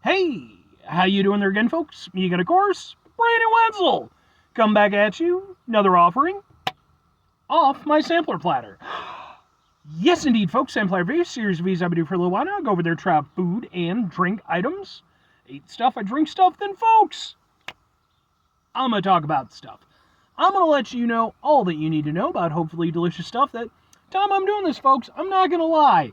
Hey, how you doing there again, folks? Me again, of course, Brandon Wenzel. Come back at you, another offering off my sampler platter. Yes, indeed, folks, sampler reviews, series of these I've been doing for a little while now. I go over there, try out food and drink items. I eat stuff, I drink stuff, then, folks, I'm going to talk about stuff. I'm going to let you know all that you need to know about hopefully delicious stuff that time I'm doing this, folks, I'm not going to lie.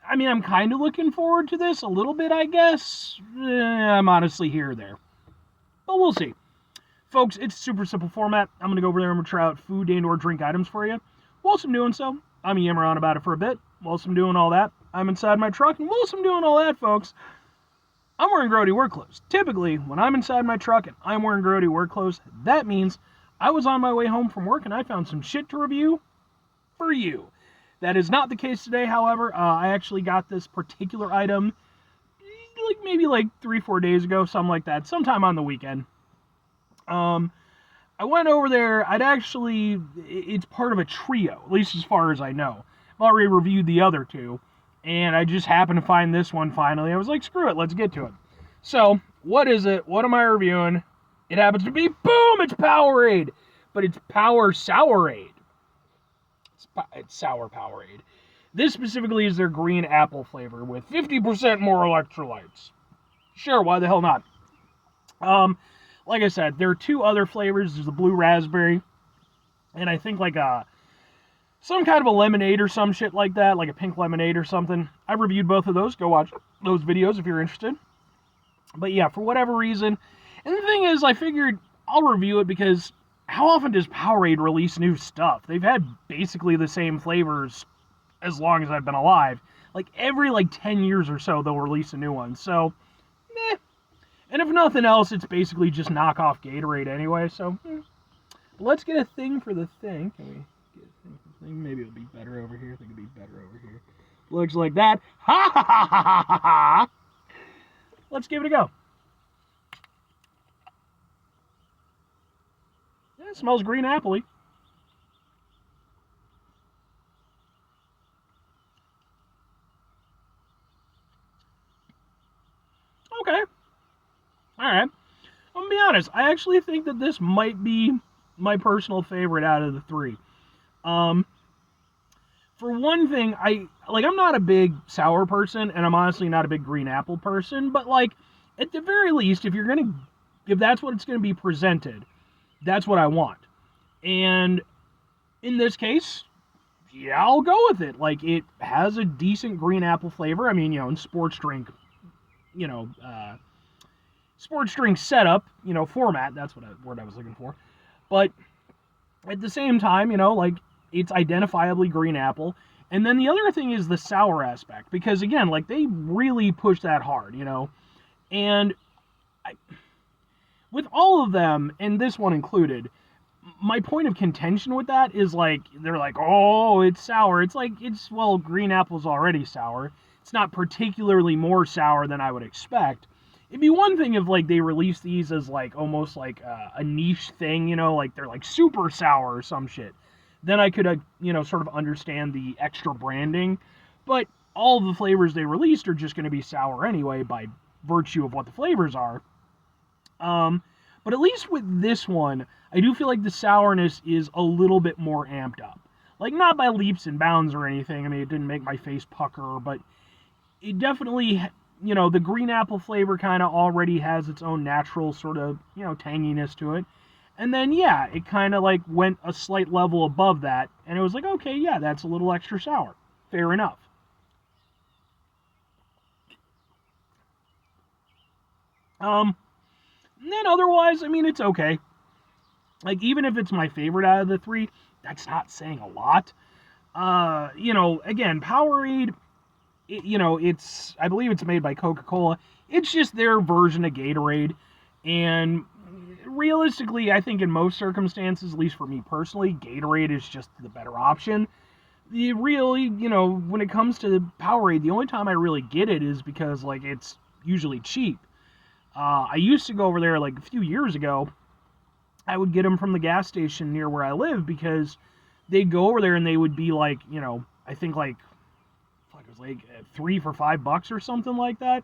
I mean, I'm kind of looking forward to this a little bit, I guess. I'm honestly here or there. But we'll see. Folks, it's a super simple format. I'm going to go over there and I'm going to try out food and or drink items for you. Whilst I'm doing so, I'm yammer on about it for a bit. Whilst I'm doing all that, I'm inside my truck. And whilst I'm doing all that, folks, I'm wearing grody work clothes. Typically, when I'm inside my truck and I'm wearing grody work clothes, that means I was on my way home from work and I found some shit to review for you. That is not the case today, however. I actually got this particular item maybe 3-4 days ago, something like that, sometime on the weekend. I went over there. It's part of a trio, at least as far as I know. I've already reviewed the other two, and I just happened to find this one finally. I was like, screw it, let's get to it. So, what is it? What am I reviewing? It happens to be, boom, it's Powerade, but it's Power Sourade. It's sour Powerade. This specifically is their green apple flavor with 50% more electrolytes. Sure, why the hell not? Like I said, there are two other flavors. There's the blue raspberry, and I think some kind of a lemonade or some shit like that, like a pink lemonade or something. I reviewed both of those. Go watch those videos if you're interested. But yeah, for whatever reason, and the thing is, I figured I'll review it because how often does Powerade release new stuff? They've had basically the same flavors as long as I've been alive. Every 10 years or so, they'll release a new one. So, meh. And if nothing else, it's basically just knockoff Gatorade anyway. So, let's get a thing for the thing. Can we get a thing for the thing? Maybe it'll be better over here. I think it'll be better over here. Looks like that. Ha ha ha ha ha ha! Let's give it a go. It smells green apple-y. Okay. Alright. I'm gonna be honest. I actually think that this might be my personal favorite out of the three. For one thing, I'm not a big sour person, and I'm honestly not a big green apple person, but at the very least, if that's what it's gonna be presented, that's what I want. And in this case, yeah, I'll go with it. It has a decent green apple flavor. I mean, in sports drink, sports drink setup, format, that's what word I was looking for. But at the same time, it's identifiably green apple. And then the other thing is the sour aspect, because again, they really push that hard, and with all of them, and this one included, my point of contention with that is they're oh, it's sour. Well, green apple's already sour. It's not particularly more sour than I would expect. It'd be one thing if they release these as almost a niche thing, they're super sour or some shit. Then I could sort of understand the extra branding. But all of the flavors they released are just going to be sour anyway by virtue of what the flavors are. But at least with this one, I do feel like the sourness is a little bit more amped up. Not by leaps and bounds or anything. I mean, it didn't make my face pucker, but it definitely, the green apple flavor kind of already has its own natural sort of, tanginess to it. And then, yeah, it kind of went a slight level above that, and it was okay, yeah, that's a little extra sour. Fair enough. And then otherwise, I mean, it's okay. Even if it's my favorite out of the three, that's not saying a lot. Again, Powerade, I believe it's made by Coca-Cola. It's just their version of Gatorade. And realistically, I think in most circumstances, at least for me personally, Gatorade is just the better option. When it comes to Powerade, the only time I really get it is because, it's usually cheap. I used to go over there, a few years ago. I would get them from the gas station near where I live because they'd go over there and they would be I think it was $3 for $5 or something like that.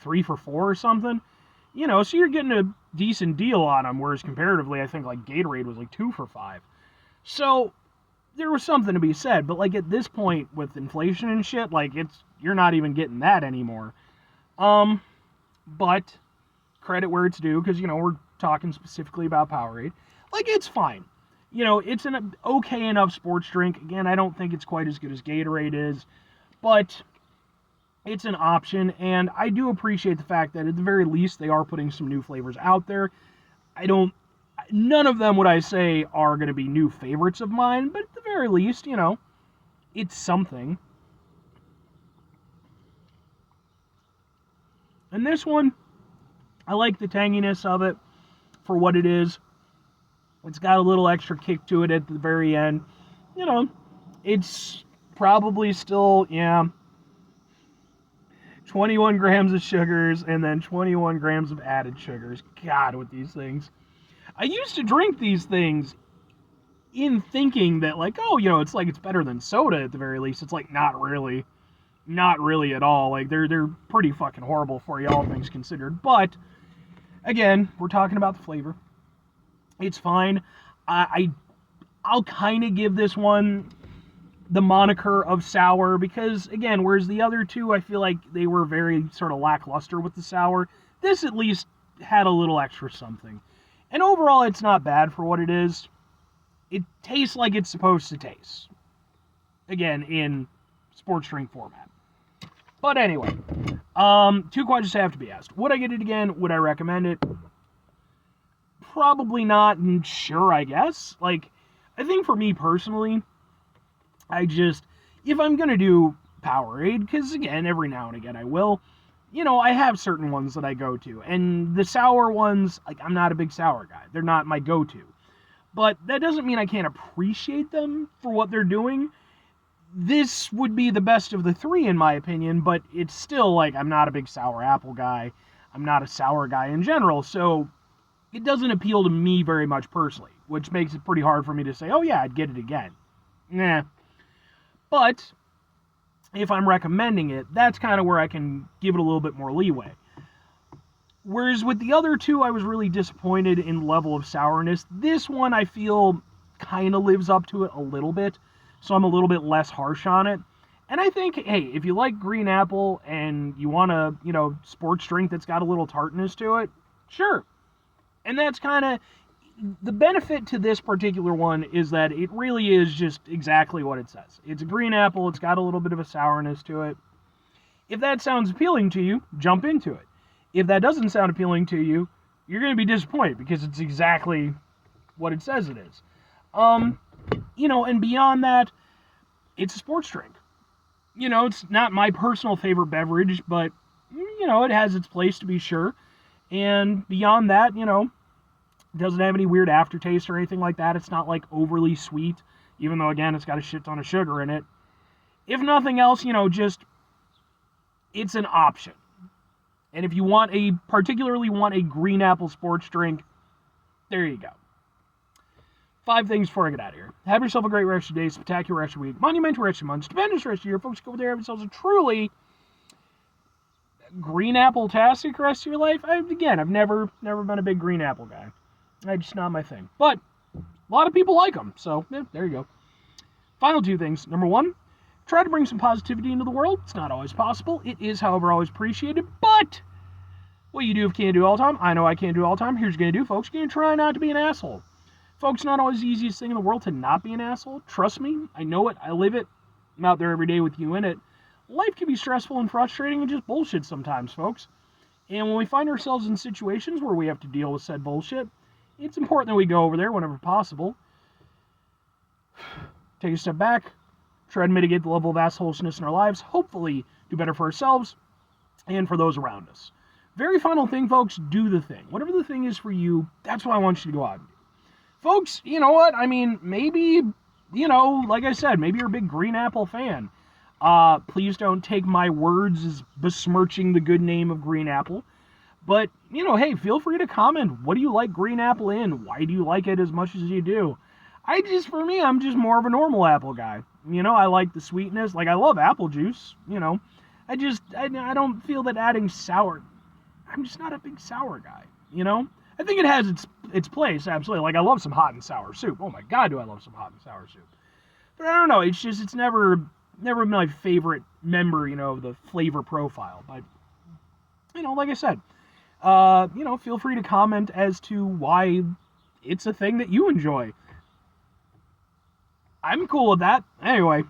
3 for $4 or something. You know, so you're getting a decent deal on them, whereas comparatively, I think like Gatorade was like 2 for $5. So there was something to be said, but like at this point with inflation and shit, like you're not even getting that anymore. But credit where it's due, because, you know, we're talking specifically about Powerade. Like, it's fine. You know, it's an okay enough sports drink. Again, I don't think it's quite as good as Gatorade is, but it's an option, and I do appreciate the fact that at the very least they are putting some new flavors out there. None of them would I say are going to be new favorites of mine, but at the very least, you know, it's something. And this one, I like the tanginess of it for what it is. It's got a little extra kick to it at the very end. You know, it's probably still, 21 grams of sugars and then 21 grams of added sugars. God, with these things. I used to drink these things in thinking that, like, oh, you know, it's better than soda at the very least. It's like, not really. Not really at all. Like, they're pretty fucking horrible for you, all things considered. But, again, we're talking about the flavor. It's fine. I'll kind of give this one the moniker of sour because, again, whereas the other two, I feel like they were very sort of lackluster with the sour, this at least had a little extra something. And overall, it's not bad for what it is. It tastes like it's supposed to taste. Again, in sports drink format. But anyway, 2 questions have to be asked. Would I get it again? Would I recommend it? Probably not, and sure, I guess. Like, I think for me personally, if I'm going to do Powerade, because again, every now and again I will, you know, I have certain ones that I go to. And the sour ones, like, I'm not a big sour guy. They're not my go-to. But that doesn't mean I can't appreciate them for what they're doing. This would be the best of the 3 in my opinion, but it's still like I'm not a big sour apple guy. I'm not a sour guy in general, so it doesn't appeal to me very much personally, which makes it pretty hard for me to say, oh yeah, I'd get it again. Nah. But if I'm recommending it, that's kind of where I can give it a little bit more leeway. Whereas with the other 2, I was really disappointed in level of sourness. This one, I feel, kind of lives up to it a little bit. So I'm a little bit less harsh on it. And I think, hey, if you like green apple and you want a, you know, sports drink that's got a little tartness to it, sure. And that's kind of, the benefit to this particular one is that it really is just exactly what it says. It's a green apple, it's got a little bit of a sourness to it. If that sounds appealing to you, jump into it. If that doesn't sound appealing to you, you're going to be disappointed because it's exactly what it says it is. You know, and beyond that, it's a sports drink. You know, it's not my personal favorite beverage, but, you know, it has its place to be sure. And beyond that, you know, it doesn't have any weird aftertaste or anything like that. It's not, like, overly sweet, even though, again, it's got a shit ton of sugar in it. If nothing else, you know, just, it's an option. And if you particularly want a green apple sports drink, there you go. 5 things before I get out of here. Have yourself a great rest of your day, spectacular rest of your week, monumental rest of your month, stupendous rest of your year. Folks, go over there, have yourselves a truly green apple-tastic rest of your life. I've never been a big green apple guy. It's just not my thing. But a lot of people like them, so yeah, there you go. Final 2 things. Number 1, try to bring some positivity into the world. It's not always possible. It is, however, always appreciated. But what you do if you can't do all the time, I know I can't do all the time. Here's what you're going to do, folks. You're going to try not to be an asshole. Folks, not always the easiest thing in the world to not be an asshole. Trust me, I know it, I live it. I'm out there every day with you in it. Life can be stressful and frustrating and just bullshit sometimes, folks. And when we find ourselves in situations where we have to deal with said bullshit, it's important that we go over there whenever possible. Take a step back, try to mitigate the level of assholeness in our lives, hopefully do better for ourselves and for those around us. Very final thing, folks, do the thing. Whatever the thing is for you, that's what I want you to go out and do. Folks, you know what? I mean, maybe, you know, like I said, maybe you're a big Green Apple fan. Please don't take my words as besmirching the good name of Green Apple. But, you know, hey, feel free to comment. What do you like Green Apple in? Why do you like it as much as you do? For me, I'm just more of a normal apple guy. You know, I like the sweetness. Like, I love apple juice, you know. I don't feel that adding sour. I'm just not a big sour guy, you know? I think it has its place, absolutely. Like, I love some hot and sour soup. Oh my God, do I love some hot and sour soup. But I don't know, it's never been my favorite member, of the flavor profile. But, like I said, feel free to comment as to why it's a thing that you enjoy. I'm cool with that. Anyway,